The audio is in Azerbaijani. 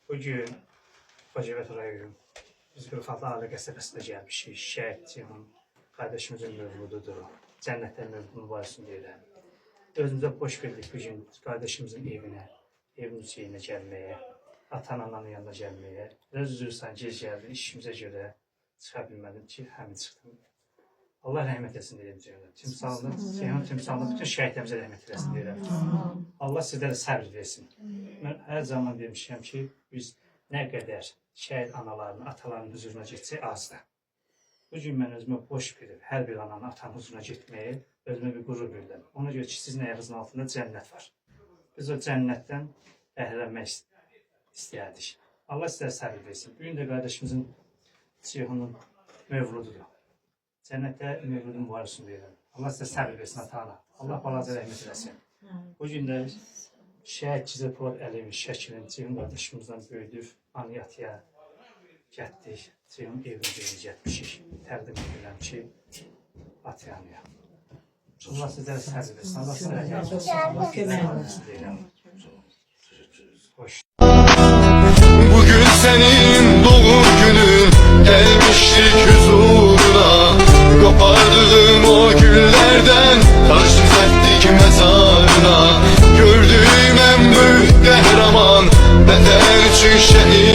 Bugün Bacıbət rayonu biz Qırxatlı Ali qəsəbəsində gəlmişik. Şəhid Ceyhun qardaşımızın mövlududur. Cənnətdən mövludun varisini deyirəm. Özümüzə boş verdik bugün qardaşımızın evinə, evin içinə gəlməyə, ata-ananın yanına gəlməyə. Biraz üzrsən, gec gəldi, işimizə görə çıxa bilmədim ki, həmin çıxdım. Allah rəhmət etsin deyirəm Ceyhun'a. Ceyhun timsalında bütün şəhidlərimizə rəhmət etsin deyirəm. Allah sizlərə səbr versin. Mən hər zaman demişəm ki, biz nə qədər şəhid anaların, ataların huzuruna getsək azdır. Bugün mən özümə boş verib, hər bir ananın, atanın huzuruna getməyi özümə bir qürur bildim. Ona görə ki, sizin ayağınızın altında cənnət var. Biz o cənnətdən bəhrələnmək istəyərdik. Allah sizlərə səbr versin. Bugün də qardaşımızın Ceyhunun mövlududur. Cənnətdə mövludun varisini deyirəm. Allah sizə səbr versin ata-ana. Allah balaca rəhmət eləsin. Bugün də Şəhid Gizə Polad Əliyevin şəklini Ceyhun qardaşımızdan böyüdür. Aniyatiya getdik. Ceyhun evini deyil getmişik. Təqdim edirəm ki, Atiyanıya. Allah sizlərə səbr versin. Allah sizlərə yardım etsin. Allah sizlərə yardım etsin deyirəm. Hoş. Bugün senin doğum günün, gelmiştik huzur.